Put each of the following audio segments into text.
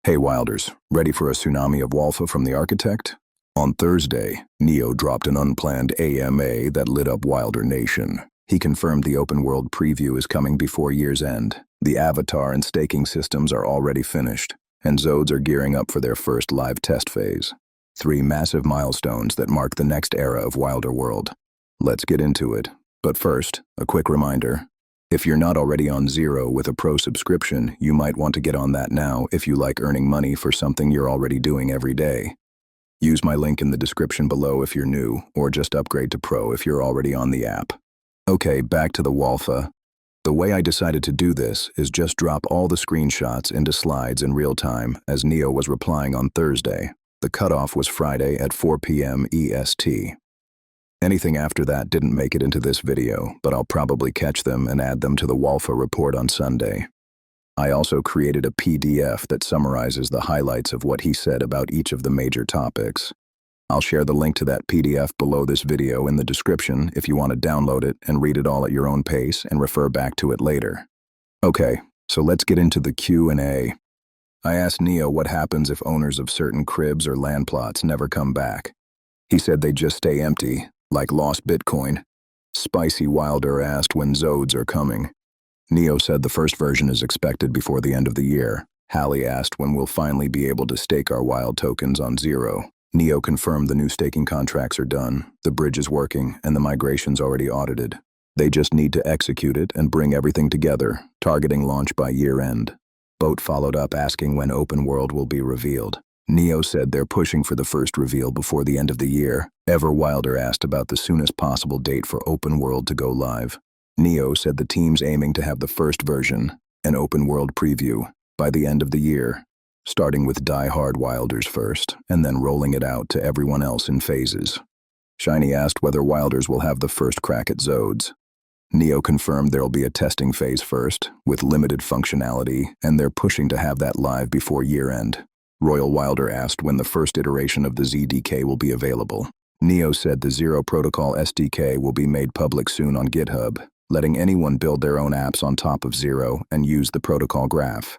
Hey Wilders, ready for a tsunami of Walpha from the architect? On Thursday, n3o dropped an unplanned AMA that lit up Wilder Nation. He confirmed the open world preview is coming before year's end. The avatar and staking systems are already finished, and Zodes are gearing up for their first live test phase. 3 massive milestones that mark the next era of Wilder World. Let's get into it. But first, a quick reminder. If you're not already on n3o with a pro subscription, you might want to get on that now if you like earning money for something you're already doing every day. Use my link in the description below if you're new, or just upgrade to pro if you're already on the app. Okay, back to the Walpha. The way I decided to do this is just drop all the screenshots into slides in real time as n3o was replying on Thursday. The cutoff was Friday at 4 p.m. EST. Anything after that didn't make it into this video, but I'll probably catch them and add them to the Walpha report on Sunday. I also created a PDF that summarizes the highlights of what he said about each of the major topics. I'll share the link to that PDF below this video in the description if you want to download it and read it all at your own pace and refer back to it later. Okay, so let's get into the Q&A. I asked n3o what happens if owners of certain cribs or land plots never come back. He said they just stay empty, like lost Bitcoin. Spicy Wilder asked when Zodes are coming. n3o said the first version is expected before the end of the year. Hallie asked when we'll finally be able to stake our wild tokens on n3o. n3o confirmed the new staking contracts are done, the bridge is working, and the migration's already audited. They just need to execute it and bring everything together, targeting launch by year-end. Boat followed up asking when Open World will be revealed. n3o said they're pushing for the first reveal before the end of the year. Ever Wilder asked about the soonest possible date for Open World to go live. n3o said the team's aiming to have the first version, an Open World preview, by the end of the year, starting with die-hard Wilders first, and then rolling it out to everyone else in phases. Shiny asked whether Wilders will have the first crack at Zodes. n3o confirmed there'll be a testing phase first, with limited functionality, and they're pushing to have that live before year-end. Royal Wilder asked when the first iteration of the ZDK will be available. n3o said the n3o Protocol SDK will be made public soon on GitHub, letting anyone build their own apps on top of n3o and use the protocol graph.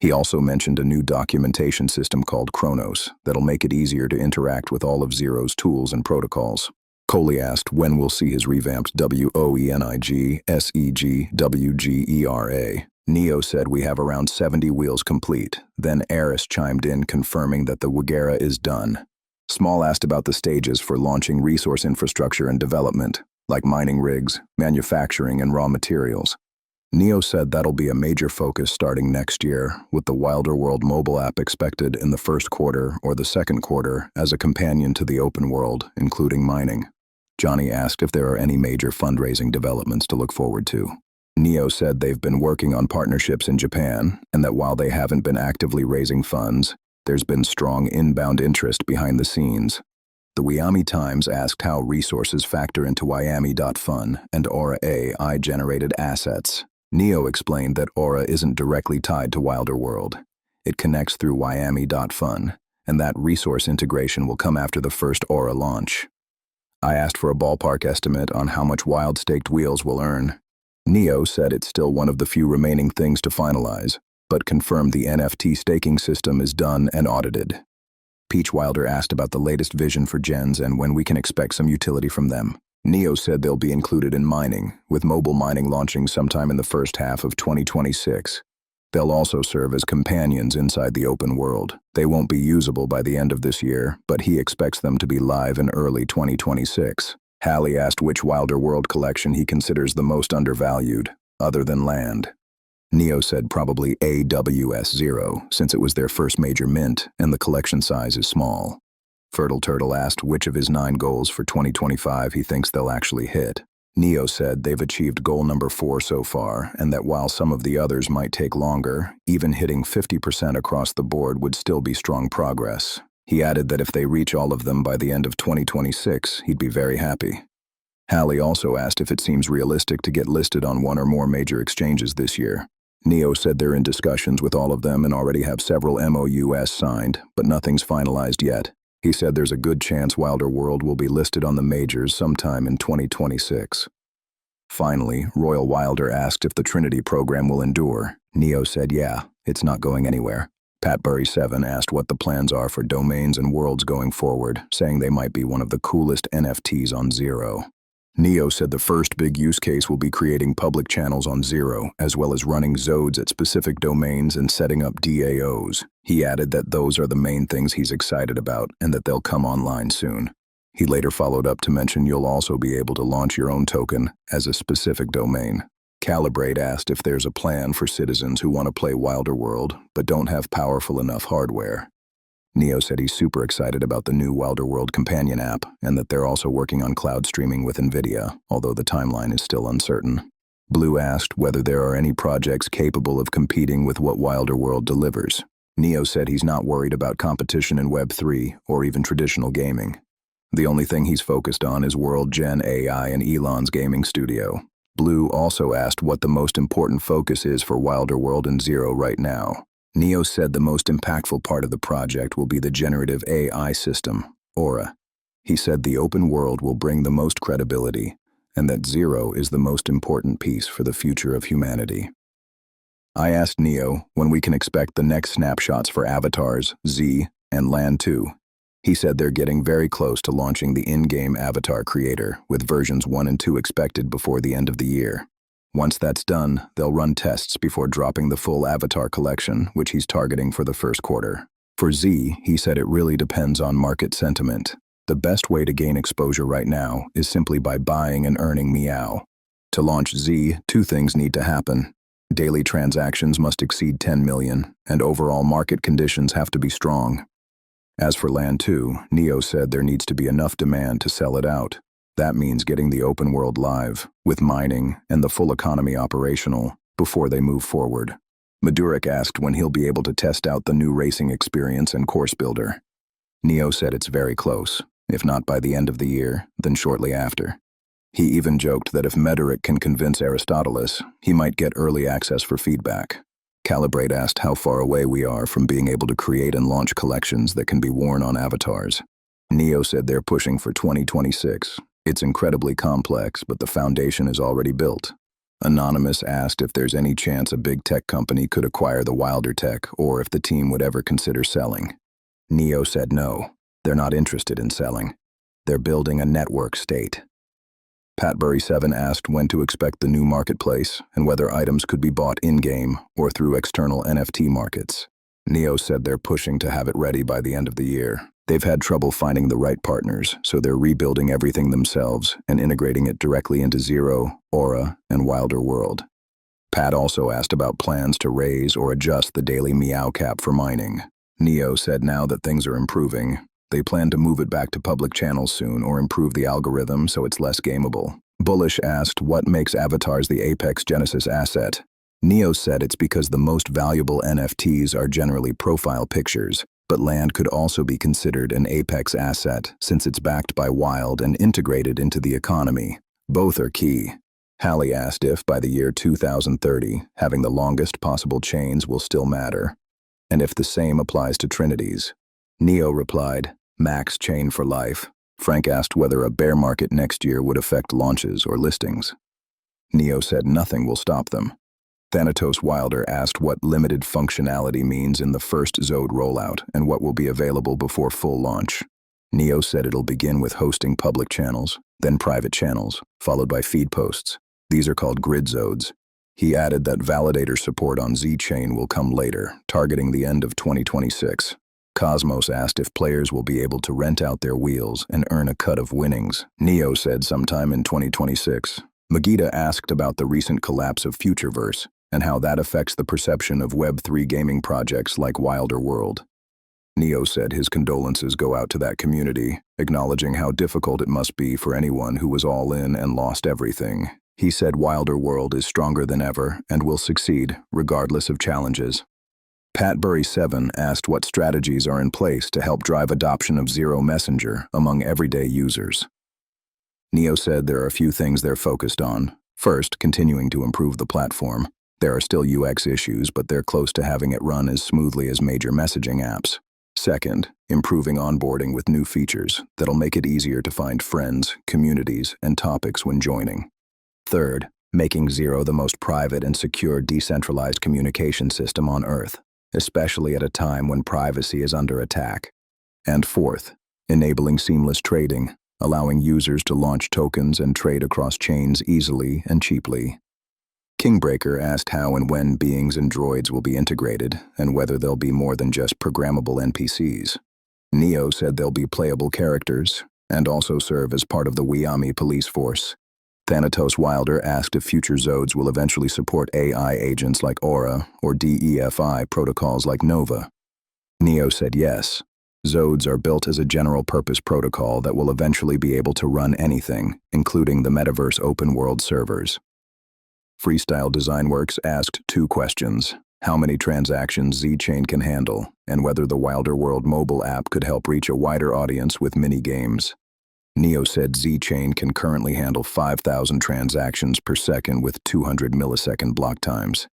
He also mentioned a new documentation system called Kronos that'll make it easier to interact with all of n3o's tools and protocols. Coley asked when we'll see his revamped WOENIG SEG WGERA. n3o said we have around 70 wheels complete. Then Eris chimed in confirming that the Wagera is done. Small asked about the stages for launching resource infrastructure and development, like mining rigs, manufacturing, and raw materials. n3o said that'll be a major focus starting next year, with the Wilder World mobile app expected in the first quarter or the second quarter as a companion to the open world, including mining. Johnny asked if there are any major fundraising developments to look forward to. n3o said they've been working on partnerships in Japan, and that while they haven't been actively raising funds, there's been strong inbound interest behind the scenes. The Wyoming Times asked how resources factor into Wyoming.fun and Aura AI-generated assets. n3o explained that Aura isn't directly tied to Wilder World. It connects through Wyoming.fun, and that resource integration will come after the first Aura launch. I asked for a ballpark estimate on how much wild staked wheels will earn. n3o said it's still one of the few remaining things to finalize, but confirmed the NFT staking system is done and audited. Peach Wilder asked about the latest vision for gens and when we can expect some utility from them. n3o said they'll be included in mining, with mobile mining launching sometime in the first half of 2026. They'll also serve as companions inside the open world. They won't be usable by the end of this year, but he expects them to be live in early 2026. Hallie asked which Wilder World collection he considers the most undervalued, other than land. n3o said probably AWS0, since it was their first major mint and the collection size is small. Fertile Turtle asked which of his 9 goals for 2025 he thinks they'll actually hit. n3o said they've achieved goal number 4 so far, and that while some of the others might take longer, even hitting 50% across the board would still be strong progress. He added that if they reach all of them by the end of 2026, he'd be very happy. Hallie also asked if it seems realistic to get listed on one or more major exchanges this year. n3o said they're in discussions with all of them and already have several MOUs signed, but nothing's finalized yet. He said there's a good chance Wilder World will be listed on the majors sometime in 2026. Finally, Royal Wilder asked if the Trinity program will endure. n3o said yeah, it's not going anywhere. Patbury7 asked what the plans are for domains and worlds going forward, saying they might be one of the coolest NFTs on n3o. n3o said the first big use case will be creating public channels on n3o, as well as running Zodes at specific domains and setting up DAOs. He added that those are the main things he's excited about and that they'll come online soon. He later followed up to mention you'll also be able to launch your own token as a specific domain. Calibrate asked if there's a plan for citizens who want to play Wilder World but don't have powerful enough hardware. n3o said he's super excited about the new Wilder World companion app and that they're also working on cloud streaming with NVIDIA, although the timeline is still uncertain. Blue asked whether there are any projects capable of competing with what Wilder World delivers. n3o said he's not worried about competition in Web3 or even traditional gaming. The only thing he's focused on is World Gen AI and Elon's gaming studio. Blue also asked what the most important focus is for Wilder World and n3o right now. n3o said the most impactful part of the project will be the generative AI system, Aura. He said the open world will bring the most credibility, and that n3o is the most important piece for the future of humanity. I asked n3o when we can expect the next snapshots for avatars, Z, and Land2. He said they're getting very close to launching the in-game avatar creator, with versions 1 and 2 expected before the end of the year. Once that's done, they'll run tests before dropping the full avatar collection, which he's targeting for the first quarter. For Z, he said it really depends on market sentiment. The best way to gain exposure right now is simply by buying and earning Meow. To launch Z, two things need to happen. Daily transactions must exceed 10 million, and overall market conditions have to be strong. As for Land2, n3o said there needs to be enough demand to sell it out. That means getting the open world live, with mining and the full economy operational, before they move forward. Madurik asked when he'll be able to test out the new racing experience and course builder. n3o said it's very close, if not by the end of the year, then shortly after. He even joked that if Madurik can convince Aristoteles, he might get early access for feedback. Calibrate asked how far away we are from being able to create and launch collections that can be worn on avatars. n3o said they're pushing for 2026. It's incredibly complex, but the foundation is already built. Anonymous asked if there's any chance a big tech company could acquire the Wilder tech or if the team would ever consider selling. n3o said no, they're not interested in selling. They're building a network state. Patbury7 asked when to expect the new marketplace and whether items could be bought in-game or through external NFT markets. n3o said they're pushing to have it ready by the end of the year. They've had trouble finding the right partners, so they're rebuilding everything themselves and integrating it directly into n3o, Aura, and Wilder World. Pat also asked about plans to raise or adjust the daily Meow cap for mining. n3o said now that things are improving, they plan to move it back to public channels soon or improve the algorithm so it's less gameable. Bullish asked what makes avatars the Apex Genesis asset. n3o said it's because the most valuable NFTs are generally profile pictures, but land could also be considered an Apex asset since it's backed by Wild and integrated into the economy. Both are key. Hallie asked if, by the year 2030, having the longest possible chains will still matter, and if the same applies to trinities. n3o replied, max chain for life. Frank asked whether a bear market next year would affect launches or listings. n3o said nothing will stop them. Thanatos Wilder asked what limited functionality means in the first Zode rollout and what will be available before full launch. n3o said it'll begin with hosting public channels, then private channels, followed by feed posts. These are called grid Zodes. He added that validator support on Z-Chain will come later, targeting the end of 2026. Cosmos asked if players will be able to rent out their wheels and earn a cut of winnings. n3o said sometime in 2026. Magida asked about the recent collapse of Futureverse and how that affects the perception of Web3 gaming projects like Wilder World. n3o said his condolences go out to that community, acknowledging how difficult it must be for anyone who was all in and lost everything. He said Wilder World is stronger than ever and will succeed, regardless of challenges. Patbury7 asked what strategies are in place to help drive adoption of n3o Messenger among everyday users. n3o said there are a few things they're focused on. First, continuing to improve the platform. There are still UX issues, but they're close to having it run as smoothly as major messaging apps. Second, improving onboarding with new features that'll make it easier to find friends, communities, and topics when joining. Third, making n3o the most private and secure decentralized communication system on Earth. especially at a time when privacy is under attack. And fourth, enabling seamless trading, allowing users to launch tokens and trade across chains easily and cheaply. Kingbreaker asked how and when beings and droids will be integrated, and whether they'll be more than just programmable NPCs. n3o said they'll be playable characters, and also serve as part of the Wyoming police force. Thanatos Wilder asked if future Zodes will eventually support AI agents like Aura or DEFI protocols like Nova. n3o said yes. Zodes are built as a general-purpose protocol that will eventually be able to run anything, including the metaverse open world servers. Freestyle Designworks asked 2 questions: how many transactions Z-Chain can handle, and whether the Wilder World mobile app could help reach a wider audience with mini-games. n3o said Z-Chain can currently handle 5,000 transactions per second with 200 millisecond block times.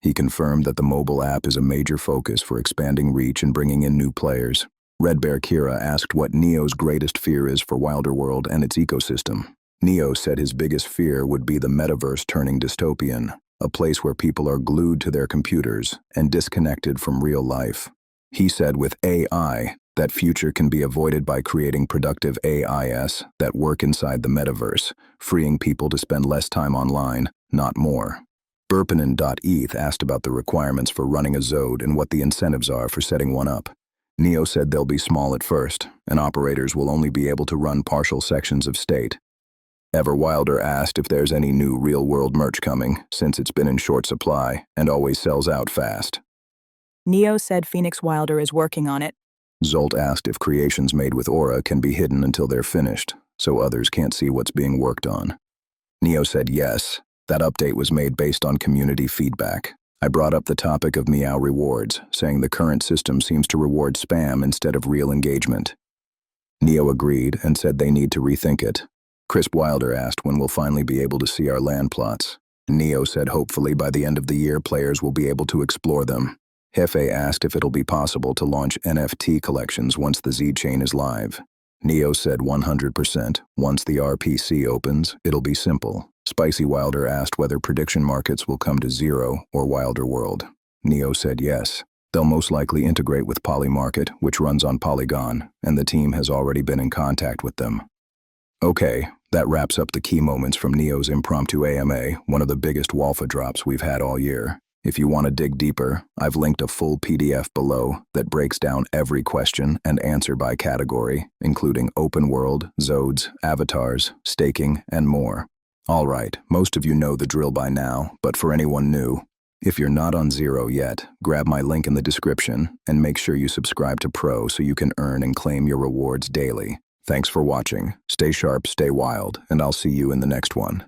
He confirmed that the mobile app is a major focus for expanding reach and bringing in new players. Red Bear Kira asked what n3o's greatest fear is for Wilder World and its ecosystem. n3o said his biggest fear would be the metaverse turning dystopian, a place where people are glued to their computers and disconnected from real life. He said with AI, that future can be avoided by creating productive AIs that work inside the metaverse, freeing people to spend less time online, not more. Burpinen.eth asked about the requirements for running a Zode and what the incentives are for setting one up. n3o said they'll be small at first, and operators will only be able to run partial sections of state. Ever Wilder asked if there's any new real-world merch coming, since it's been in short supply and always sells out fast. n3o said Phoenix Wilder is working on it. Zolt asked if creations made with Aura can be hidden until they're finished, so others can't see what's being worked on. n3o said yes. That update was made based on community feedback. I brought up the topic of Meow rewards, saying the current system seems to reward spam instead of real engagement. n3o agreed and said they need to rethink it. Crisp Wilder asked when we'll finally be able to see our land plots. n3o said hopefully by the end of the year players will be able to explore them. Hefe asked if it'll be possible to launch NFT collections once the Z-Chain is live. n3o said 100%. Once the RPC opens, it'll be simple. Spicy Wilder asked whether prediction markets will come to n3o or Wilder World. n3o said yes. They'll most likely integrate with Polymarket, which runs on Polygon, and the team has already been in contact with them. Okay, that wraps up the key moments from n3o's impromptu AMA, one of the biggest Walpha drops we've had all year. If you want to dig deeper, I've linked a full PDF below that breaks down every question and answer by category, including Open World, Zodes, avatars, staking, and more. All right, most of you know the drill by now, but for anyone new, if you're not on n3o yet, grab my link in the description and make sure you subscribe to Pro so you can earn and claim your rewards daily. Thanks for watching. Stay sharp, stay wild, and I'll see you in the next one.